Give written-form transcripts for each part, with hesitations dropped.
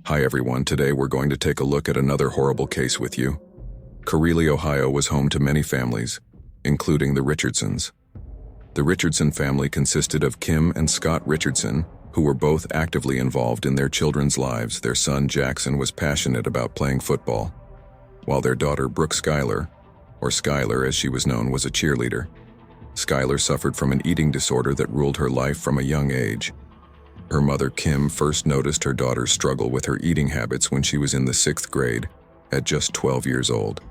Hi everyone, today we're going to take a look at another horrible case with you. Corelli, Ohio was home to many families, including the Richardsons. The Richardson family consisted of Kim and Scott Richardson, who were both actively involved in their children's lives. Their son Jackson was passionate about playing football, while their daughter Brooke Skyler, or Skyler as she was known, was a cheerleader. Skyler suffered from an eating disorder that ruled her life from a young age. Her mother Kim first noticed her daughter's struggle with her eating habits when she was in the 6th grade, at just 12 years old.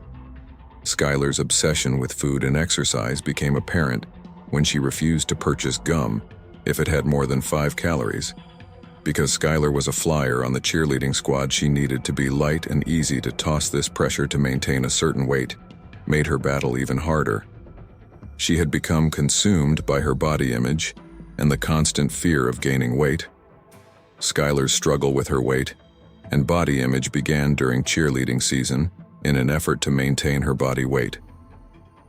Skyler's obsession with food and exercise became apparent when she refused to purchase gum if it had more than 5 calories. Because Skyler was a flyer on the cheerleading squad, she needed to be light and easy to toss. This pressure to maintain a certain weight made her battle even harder. She had become consumed by her body image and the constant fear of gaining weight. Skyler's struggle with her weight and body image began during cheerleading season in an effort to maintain her body weight.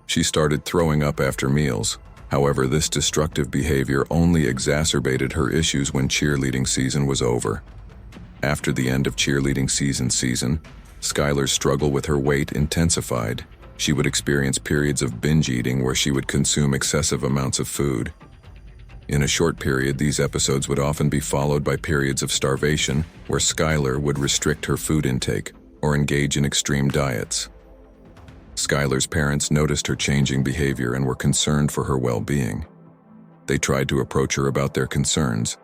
She started throwing up after meals. However, this destructive behavior only exacerbated her issues when cheerleading season was over. After the end of cheerleading season, Skyler's struggle with her weight intensified. She would experience periods of binge eating where she would consume excessive amounts of food. In a short period, these episodes would often be followed by periods of starvation, where Skyler would restrict her food intake or engage in extreme diets. Skyler's parents noticed her changing behavior and were concerned for her well-being. They tried to approach her about their concerns,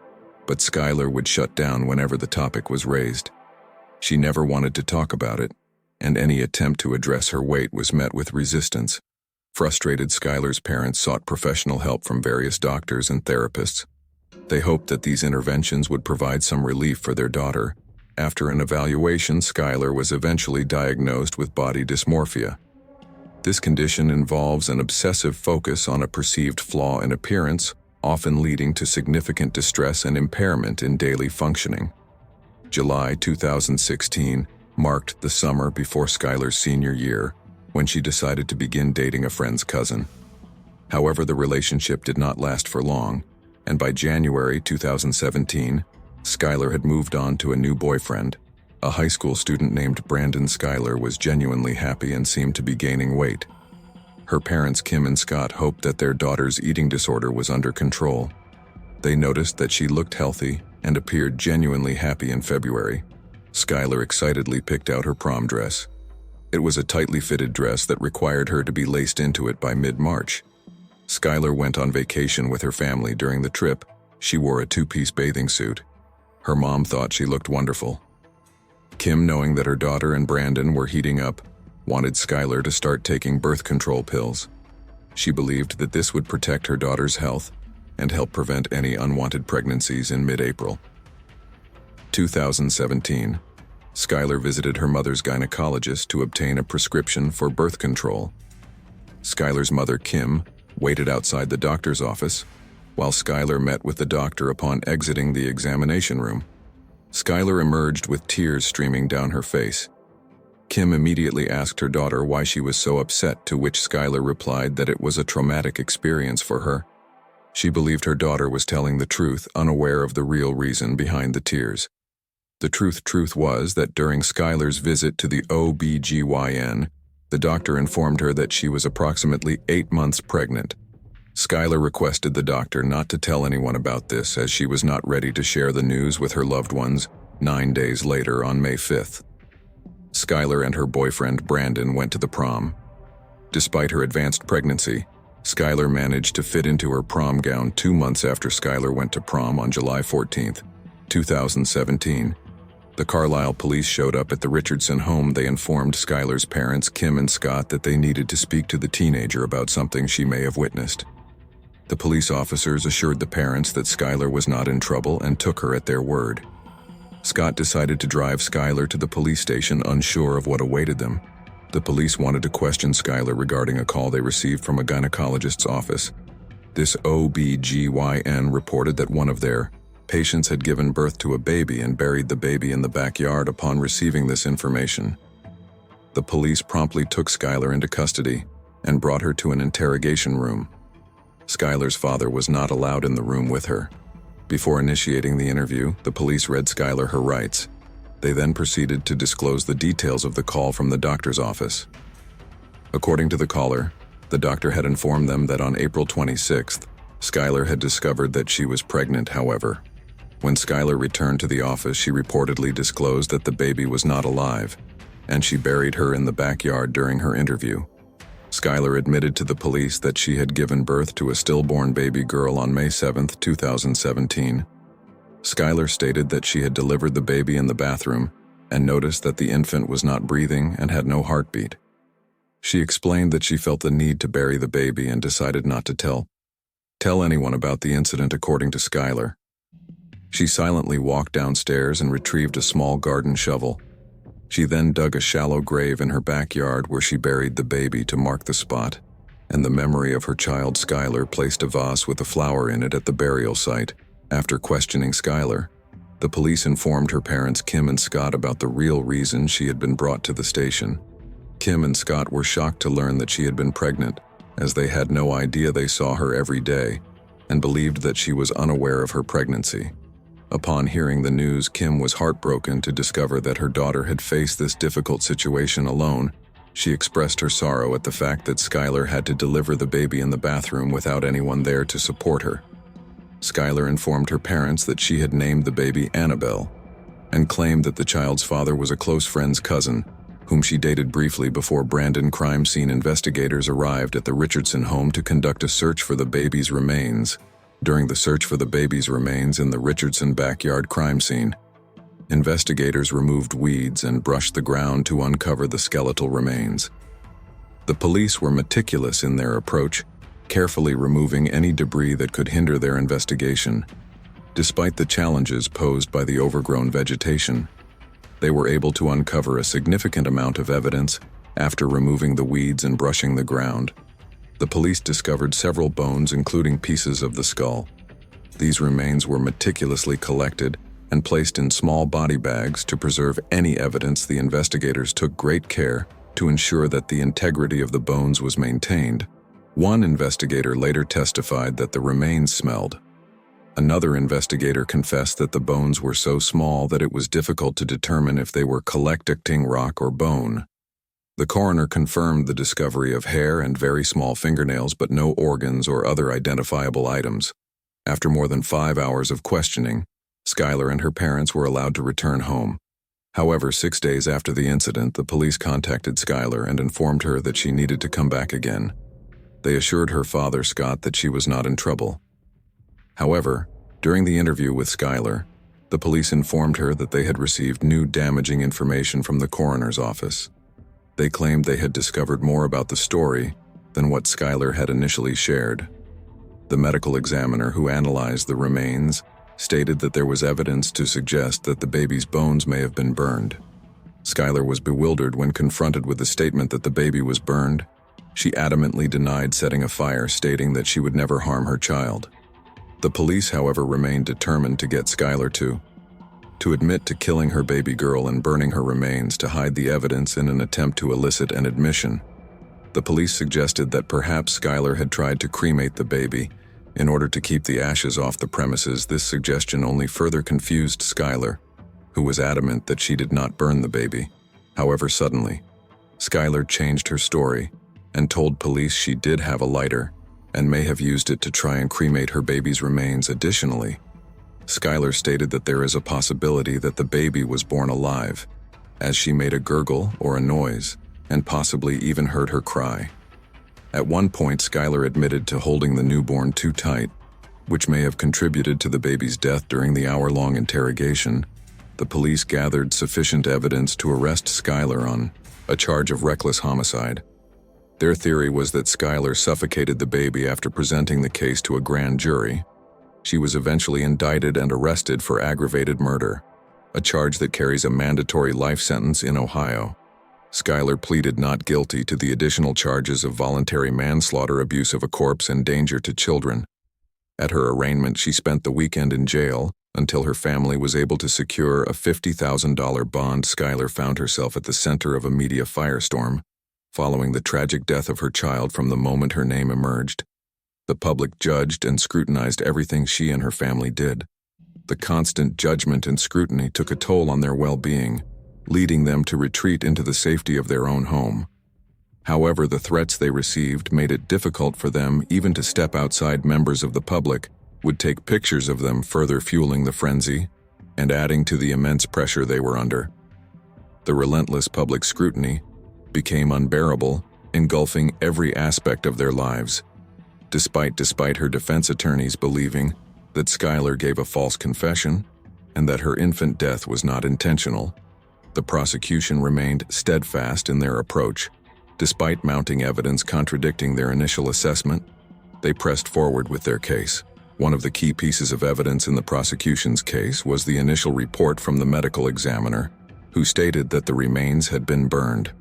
but Skyler would shut down whenever the topic was raised. She never wanted to talk about it, and any attempt to address her weight was met with resistance. Frustrated, Skyler's parents sought professional help from various doctors and therapists. They hoped that these interventions would provide some relief for their daughter. After an evaluation, Skyler was eventually diagnosed with body dysmorphia. This condition involves an obsessive focus on a perceived flaw in appearance, often leading to significant distress and impairment in daily functioning. July 2016 marked the summer before Skyler's senior year, when she decided to begin dating a friend's cousin. However, the relationship did not last for long, and by January 2017, Skyler had moved on to a new boyfriend. A high school student named Brandon. Skyler was genuinely happy and seemed to be gaining weight. Her parents, Kim and Scott, hoped that their daughter's eating disorder was under control. They noticed that she looked healthy and appeared genuinely happy in February. Skyler excitedly picked out her prom dress. It was a tightly fitted dress that required her to be laced into it by mid-March. Skyler went on vacation with her family. During the trip, she wore a 2-piece bathing suit. Her mom thought she looked wonderful. Kim, knowing that her daughter and Brandon were heating up, wanted Skyler to start taking birth control pills. She believed that this would protect her daughter's health and help prevent any unwanted pregnancies. In mid-April 2017, Skyler visited her mother's gynecologist to obtain a prescription for birth control. Skyler's mother, Kim, waited outside the doctor's office, while Skyler met with the doctor. Upon exiting the examination room, Skyler emerged with tears streaming down her face. Kim immediately asked her daughter why she was so upset, to which Skyler replied that it was a traumatic experience for her. She believed her daughter was telling the truth, unaware of the real reason behind the tears. The truth was that during Skyler's visit to the OBGYN, the doctor informed her that she was approximately 8 months pregnant. Skyler requested the doctor not to tell anyone about this, as she was not ready to share the news with her loved ones. 9 days later, on May 5th, Skyler and her boyfriend Brandon went to the prom. Despite her advanced pregnancy, Skyler managed to fit into her prom gown 2 months after Skyler went to prom on July 14th, 2017. The Carlisle police showed up at the Richardson home. They informed Skyler's parents, Kim and Scott, that they needed to speak to the teenager about something she may have witnessed. The police officers assured the parents that Skyler was not in trouble and took her at their word. Scott decided to drive Skyler to the police station, unsure of what awaited them. The police wanted to question Skyler regarding a call they received from a gynecologist's office. This OBGYN reported that one of their patients had given birth to a baby and buried the baby in the backyard. Upon receiving this information, the police promptly took Skyler into custody and brought her to an interrogation room. Skyler's father was not allowed in the room with her. Before initiating the interview, the police read Skyler her rights. They then proceeded to disclose the details of the call from the doctor's office. According to the caller, the doctor had informed them that on April 26th, Skyler had discovered that she was pregnant. However, when Skyler returned to the office, she reportedly disclosed that the baby was not alive, and she buried her in the backyard during her interview. Skyler admitted to the police that she had given birth to a stillborn baby girl on May 7, 2017. Skyler stated that she had delivered the baby in the bathroom and noticed that the infant was not breathing and had no heartbeat. She explained that she felt the need to bury the baby and decided not to tell anyone about the incident. According to Skyler, she silently walked downstairs and retrieved a small garden shovel. She then dug a shallow grave in her backyard where she buried the baby to mark the spot, and the memory of her child. Skyler placed a vase with a flower in it at the burial site. After questioning Skyler, the police informed her parents Kim and Scott about the real reason she had been brought to the station. Kim and Scott were shocked to learn that she had been pregnant, as they had no idea. They saw her every day and believed that she was unaware of her pregnancy. Upon hearing the news, Kim was heartbroken to discover that her daughter had faced this difficult situation alone. She expressed her sorrow at the fact that Skyler had to deliver the baby in the bathroom without anyone there to support her. Skyler informed her parents that she had named the baby Annabelle and claimed that the child's father was a close friend's cousin, whom she dated briefly before Brandon crime scene investigators arrived at the Richardson home to conduct a search for the baby's remains. During the search for the baby's remains in the Richardson backyard crime scene, investigators removed weeds and brushed the ground to uncover the skeletal remains. The police were meticulous in their approach, carefully removing any debris that could hinder their investigation. Despite the challenges posed by the overgrown vegetation, they were able to uncover a significant amount of evidence after removing the weeds and brushing the ground. The police discovered several bones, including pieces of the skull. These remains were meticulously collected and placed in small body bags to preserve any evidence. The investigators took great care to ensure that the integrity of the bones was maintained. One investigator later testified that the remains smelled. Another investigator confessed that the bones were so small that it was difficult to determine if they were collecting rock or bone. The coroner confirmed the discovery of hair and very small fingernails, but no organs or other identifiable items. After more than 5 hours of questioning, Skyler and her parents were allowed to return home. However, 6 days after the incident, the police contacted Skyler and informed her that she needed to come back again. They assured her father, Scott, that she was not in trouble. However, during the interview with Skyler, the police informed her that they had received new damaging information from the coroner's office. They claimed they had discovered more about the story than what Skyler had initially shared. The medical examiner who analyzed the remains stated that there was evidence to suggest that the baby's bones may have been burned. Skyler was bewildered when confronted with the statement that the baby was burned. She adamantly denied setting a fire, stating that she would never harm her child. The police, however, remained determined to get Skyler to admit to killing her baby girl and burning her remains to hide the evidence in an attempt to elicit an admission. The police suggested that perhaps Skyler had tried to cremate the baby in order to keep the ashes off the premises. This suggestion only further confused Skyler, who was adamant that she did not burn the baby. However, suddenly, Skyler changed her story and told police she did have a lighter and may have used it to try and cremate her baby's remains. Additionally, Skyler stated that there is a possibility that the baby was born alive, as she made a gurgle or a noise, and possibly even heard her cry. At one point, Skyler admitted to holding the newborn too tight, which may have contributed to the baby's death. During the hour-long interrogation, the police gathered sufficient evidence to arrest Skyler on a charge of reckless homicide. Their theory was that Skyler suffocated the baby after presenting the case to a grand jury. She was eventually indicted and arrested for aggravated murder, a charge that carries a mandatory life sentence in Ohio. Skyler pleaded not guilty to the additional charges of voluntary manslaughter, abuse of a corpse, and danger to children. At her arraignment, she spent the weekend in jail until her family was able to secure a $50,000 bond. Skyler found herself at the center of a media firestorm following the tragic death of her child. From the moment her name emerged, the public judged and scrutinized everything she and her family did. The constant judgment and scrutiny took a toll on their well-being, leading them to retreat into the safety of their own home. However, the threats they received made it difficult for them even to step outside. Members of the public would take pictures of them, further fueling the frenzy and adding to the immense pressure they were under. The relentless public scrutiny became unbearable, engulfing every aspect of their lives. Despite her defense attorneys believing that Skyler gave a false confession and that her infant death was not intentional, the prosecution remained steadfast in their approach. Despite mounting evidence contradicting their initial assessment, they pressed forward with their case. One of the key pieces of evidence in the prosecution's case was the initial report from the medical examiner, who stated that the remains had been burned.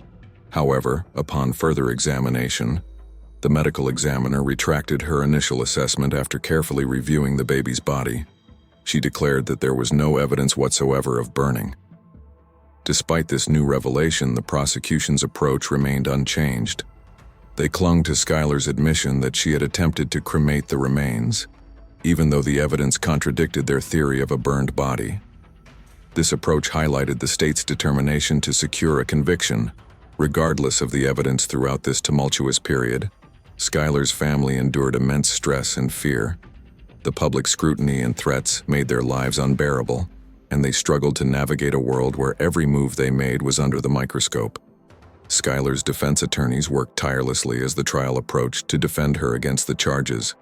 However, upon further examination, the medical examiner retracted her initial assessment after carefully reviewing the baby's body. She declared that there was no evidence whatsoever of burning. Despite this new revelation, the prosecution's approach remained unchanged. They clung to Skyler's admission that she had attempted to cremate the remains, even though the evidence contradicted their theory of a burned body. This approach highlighted the state's determination to secure a conviction, regardless of the evidence. Throughout this tumultuous period, Skyler's family endured immense stress and fear. The public scrutiny and threats made their lives unbearable, and they struggled to navigate a world where every move they made was under the microscope. Skyler's defense attorneys worked tirelessly as the trial approached to defend her against the charges.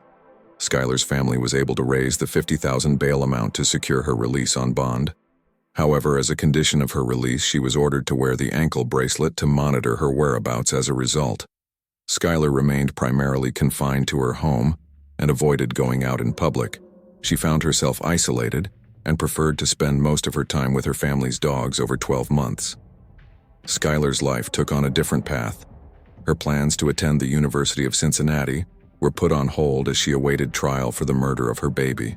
Skyler's family was able to raise the $50,000 bail amount to secure her release on bond. However, as a condition of her release, she was ordered to wear the ankle bracelet to monitor her whereabouts. As a result, Skyler remained primarily confined to her home and avoided going out in public. She found herself isolated and preferred to spend most of her time with her family's dogs over 12 months. Skyler's life took on a different path. Her plans to attend the University of Cincinnati were put on hold as she awaited trial for the murder of her baby.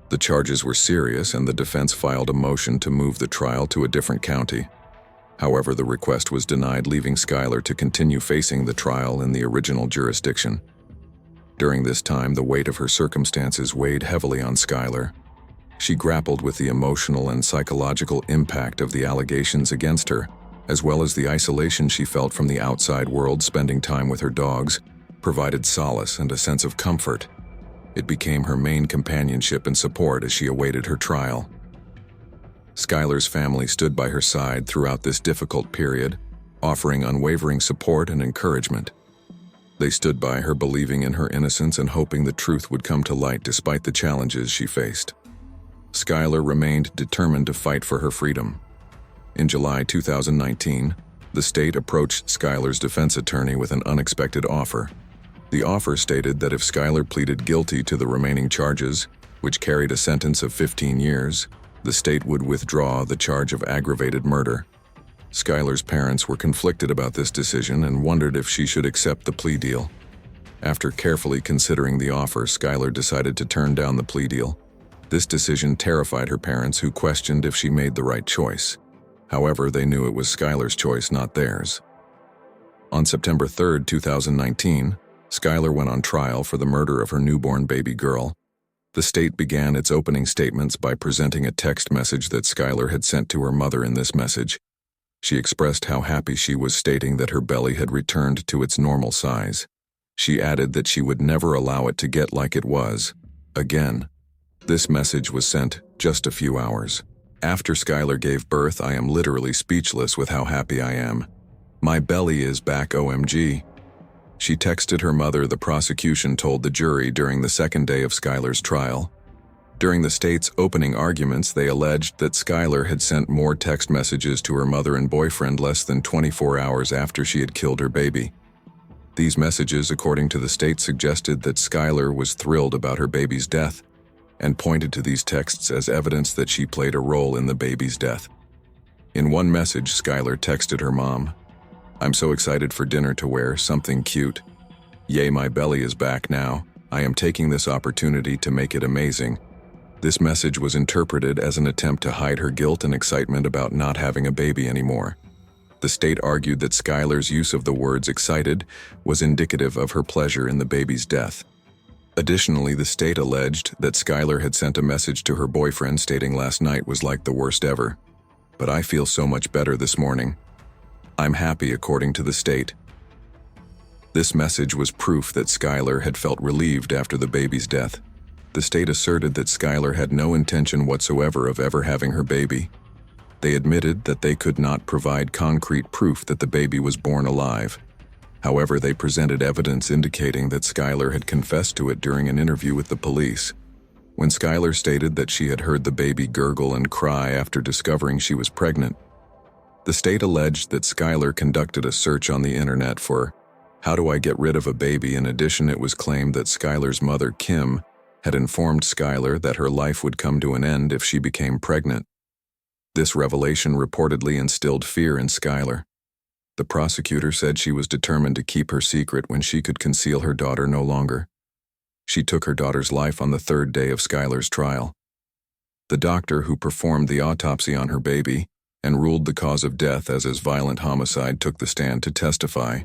The charges were serious, and the defense filed a motion to move the trial to a different county. However, the request was denied, leaving Skyler to continue facing the trial in the original jurisdiction. During this time, the weight of her circumstances weighed heavily on Skyler. She grappled with the emotional and psychological impact of the allegations against her, as well as the isolation she felt from the outside world. Spending time with her dogs provided solace and a sense of comfort. It became her main companionship and support as she awaited her trial. Skyler's family stood by her side throughout this difficult period, offering unwavering support and encouragement. They stood by her, believing in her innocence and hoping the truth would come to light despite the challenges she faced. Skyler remained determined to fight for her freedom. In July 2019, the state approached Skyler's defense attorney with an unexpected offer. The offer stated that if Skyler pleaded guilty to the remaining charges, which carried a sentence of 15 years, the state would withdraw the charge of aggravated murder. Skyler's parents were conflicted about this decision and wondered if she should accept the plea deal. After carefully considering the offer, Skyler decided to turn down the plea deal. This decision terrified her parents, who questioned if she made the right choice. However, they knew it was Skyler's choice, not theirs. On September 3, 2019, Skyler went on trial for the murder of her newborn baby girl. The state began its opening statements by presenting a text message that Skyler had sent to her mother. In this message, she expressed how happy she was, stating that her belly had returned to its normal size. She added that she would never allow it to get like it was again. This message was sent just a few hours after Skyler gave birth. "I am literally speechless with how happy I am. My belly is back, OMG." She texted her mother, the prosecution told the jury during the second day of Skyler's trial. During the state's opening arguments, they alleged that Skyler had sent more text messages to her mother and boyfriend less than 24 hours after she had killed her baby. These messages, according to the state, suggested that Skyler was thrilled about her baby's death and pointed to these texts as evidence that she played a role in the baby's death. In one message, Skyler texted her mom, "I'm so excited for dinner to wear something cute. Yay, my belly is back now. I am taking this opportunity to make it amazing." This message was interpreted as an attempt to hide her guilt and excitement about not having a baby anymore. The state argued that Skyler's use of the words "excited" was indicative of her pleasure in the baby's death. Additionally, the state alleged that Skyler had sent a message to her boyfriend stating last night was like the worst ever. But I feel so much better this morning. I'm happy, according to the state. This message was proof that Skyler had felt relieved after the baby's death. The state asserted that Skyler had no intention whatsoever of ever having her baby. They admitted that they could not provide concrete proof that the baby was born alive. However, they presented evidence indicating that Skyler had confessed to it during an interview with the police. When Skyler stated that she had heard the baby gurgle and cry after discovering she was pregnant, the state alleged that Skyler conducted a search on the internet for "How do I get rid of a baby?" In addition, it was claimed that Skyler's mother, Kim, had informed Skyler that her life would come to an end if she became pregnant. This revelation reportedly instilled fear in Skyler. The prosecutor said she was determined to keep her secret when she could conceal her daughter no longer. She took her daughter's life on the third day of Skyler's trial. The doctor who performed the autopsy on her baby and ruled the cause of death as violent homicide took the stand to testify.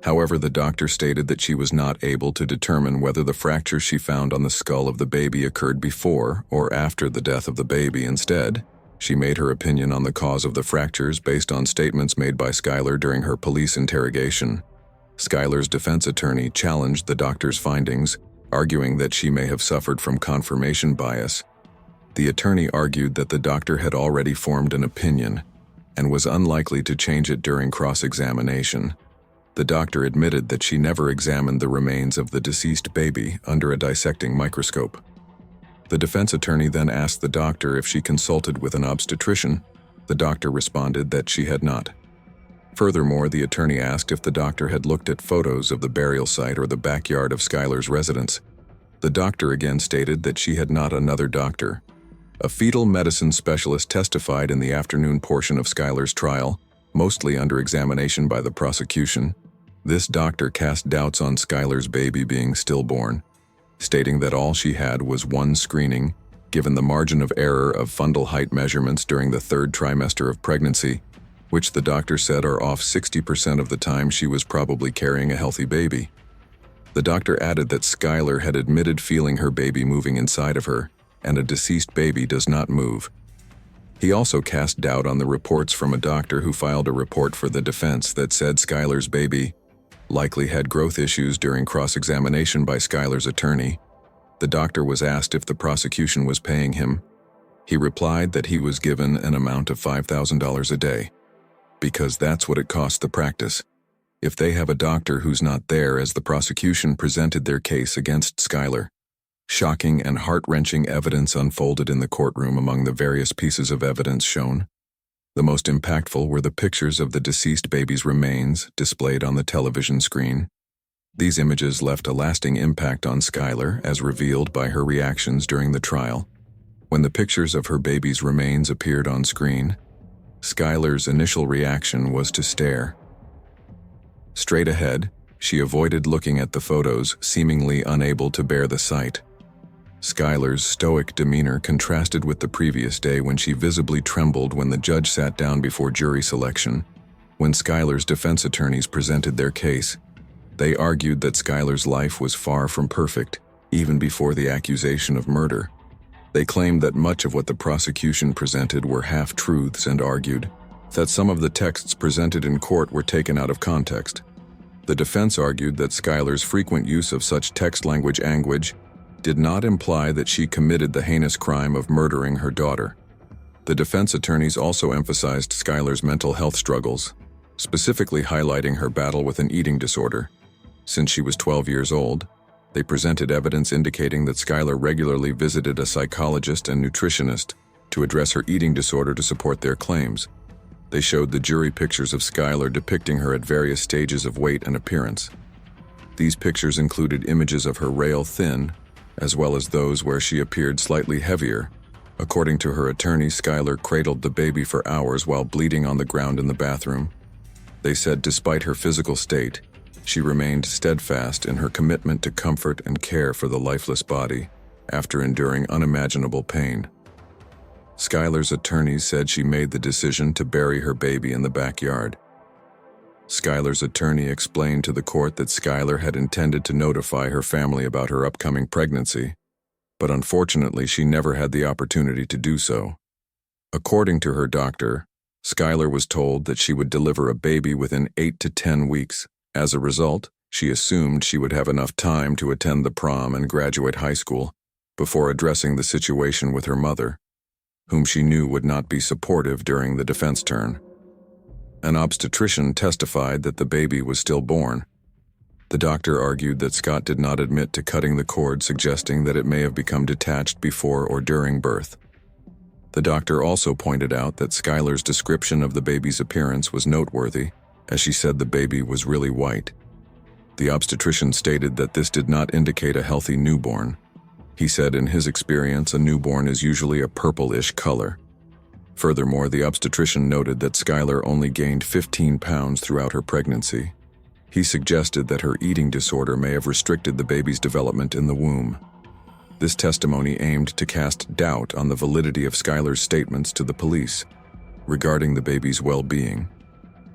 However, the doctor stated that she was not able to determine whether the fracture she found on the skull of the baby occurred before or after the death of the baby. Instead, she made her opinion on the cause of the fractures based on statements made by Skyler during her police interrogation. Skyler's defense attorney challenged the doctor's findings, arguing that she may have suffered from confirmation bias. The attorney argued that the doctor had already formed an opinion and was unlikely to change it during cross-examination. The doctor admitted that she never examined the remains of the deceased baby under a dissecting microscope. The defense attorney then asked the doctor if she consulted with an obstetrician. The doctor responded that she had not. Furthermore, the attorney asked if the doctor had looked at photos of the burial site or the backyard of Skyler's residence. The doctor again stated that she had not. Another doctor, a fetal medicine specialist, testified in the afternoon portion of Skyler's trial, mostly under examination by the prosecution. This doctor cast doubts on Skyler's baby being stillborn, stating that all she had was one screening, given the margin of error of fundal height measurements during the third trimester of pregnancy, which the doctor said are off 60% of the time. She was probably carrying a healthy baby. The doctor added that Skyler had admitted feeling her baby moving inside of her, and a deceased baby does not move. He also cast doubt on the reports from a doctor who filed a report for the defense that said Skyler's baby likely had growth issues. During cross-examination by Skyler's attorney, the doctor was asked if the prosecution was paying him. He replied that he was given an amount of $5,000 a day, because that's what it costs the practice. If they have a doctor who's not there, as the prosecution presented their case against Skyler. Shocking and heart-wrenching evidence unfolded in the courtroom. Among the various pieces of evidence shown, the most impactful were the pictures of the deceased baby's remains displayed on the television screen. These images left a lasting impact on Skyler, as revealed by her reactions during the trial. When the pictures of her baby's remains appeared on screen, Skyler's initial reaction was to stare straight ahead. She avoided looking at the photos, seemingly unable to bear the sight. Skyler's stoic demeanor contrasted with the previous day when she visibly trembled when the judge sat down before jury selection. When Skyler's defense attorneys presented their case, they argued that Skyler's life was far from perfect, even before the accusation of murder. They claimed that much of what the prosecution presented were half-truths and argued that some of the texts presented in court were taken out of context. The defense argued that Skyler's frequent use of such text language did not imply that she committed the heinous crime of murdering her daughter. The defense attorneys also emphasized Skyler's mental health struggles, specifically highlighting her battle with an eating disorder. Since she was 12 years old, they presented evidence indicating that Skyler regularly visited a psychologist and nutritionist to address her eating disorder to support their claims. They showed the jury pictures of Skyler depicting her at various stages of weight and appearance. These pictures included images of her rail thin, as well as those where she appeared slightly heavier. According to her attorney, Skyler cradled the baby for hours while bleeding on the ground in the bathroom. They said despite her physical state, she remained steadfast in her commitment to comfort and care for the lifeless body after enduring unimaginable pain. Skyler's attorneys said she made the decision to bury her baby in the backyard. Skylar's attorney explained to the court that Skylar had intended to notify her family about her upcoming pregnancy, but unfortunately she never had the opportunity to do so. According to her doctor, Skylar was told that she would deliver a baby within 8 to 10 weeks. As a result, she assumed she would have enough time to attend the prom and graduate high school before addressing the situation with her mother, whom she knew would not be supportive during the defense turn. An obstetrician testified that the baby was stillborn. The doctor argued that Scott did not admit to cutting the cord, suggesting that it may have become detached before or during birth. The doctor also pointed out that Skylar's description of the baby's appearance was noteworthy, as she said the baby was really white. The obstetrician stated that this did not indicate a healthy newborn. He said in his experience a newborn is usually a purplish color. Furthermore, the obstetrician noted that Skylar only gained 15 pounds throughout her pregnancy. He suggested that her eating disorder may have restricted the baby's development in the womb. This testimony aimed to cast doubt on the validity of Skylar's statements to the police regarding the baby's well-being.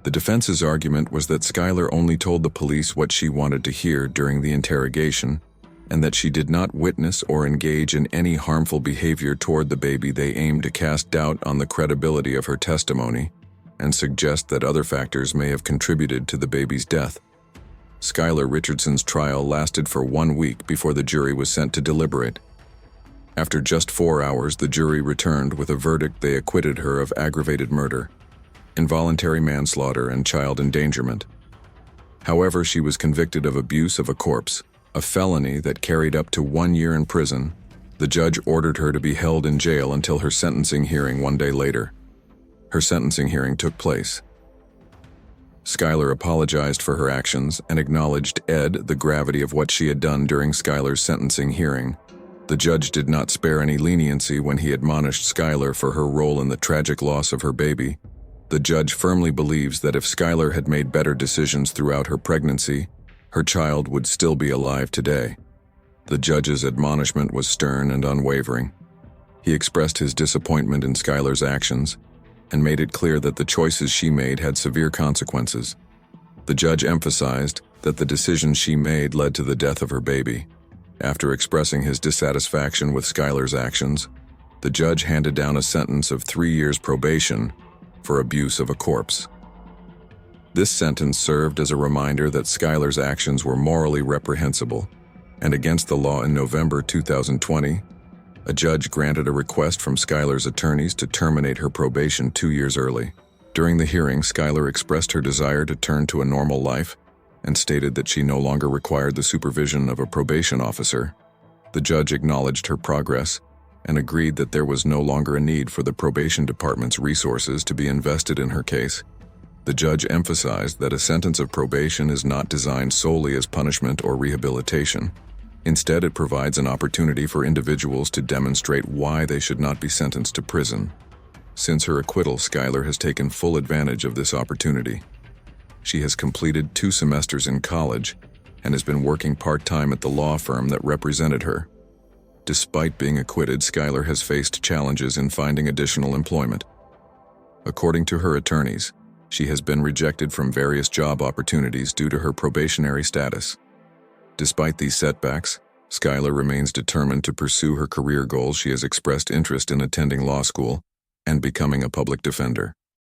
The defense's argument was that Skylar only told the police what she wanted to hear during the interrogation, and that she did not witness or engage in any harmful behavior toward the baby. They aimed to cast doubt on the credibility of her testimony and suggest that other factors may have contributed to the baby's death. Skylar Richardson's trial lasted for 1 week before the jury was sent to deliberate. After just 4 hours, the jury returned with a verdict. They acquitted her of aggravated murder, involuntary manslaughter, and child endangerment. However, she was convicted of abuse of a corpse, a felony that carried up to 1 year in prison. The judge ordered her to be held in jail until her sentencing hearing 1 day later. Her sentencing hearing took place. Skylar apologized for her actions and acknowledged the gravity of what she had done during Skylar's sentencing hearing. The judge did not spare any leniency when he admonished Skylar for her role in the tragic loss of her baby. The judge firmly believes that if Skylar had made better decisions throughout her pregnancy, her child would still be alive today. The judge's admonishment was stern and unwavering. He expressed his disappointment in Skylar's actions and made it clear that the choices she made had severe consequences. The judge emphasized that the decisions she made led to the death of her baby. After expressing his dissatisfaction with Skylar's actions, the judge handed down a sentence of 3 years probation for abuse of a corpse. This sentence served as a reminder that Skylar's actions were morally reprehensible and against the law. In November 2020, a judge granted a request from Skylar's attorneys to terminate her probation 2 years early. During the hearing, Skylar expressed her desire to turn to a normal life and stated that she no longer required the supervision of a probation officer. The judge acknowledged her progress and agreed that there was no longer a need for the probation department's resources to be invested in her case. The judge emphasized that a sentence of probation is not designed solely as punishment or rehabilitation. Instead, it provides an opportunity for individuals to demonstrate why they should not be sentenced to prison. Since her acquittal, Skylar has taken full advantage of this opportunity. She has completed 2 semesters in college and has been working part-time at the law firm that represented her. Despite being acquitted, Skylar has faced challenges in finding additional employment. According to her attorneys, she has been rejected from various job opportunities due to her probationary status. Despite these setbacks, Skylar remains determined to pursue her career goals. She has expressed interest in attending law school and becoming a public defender.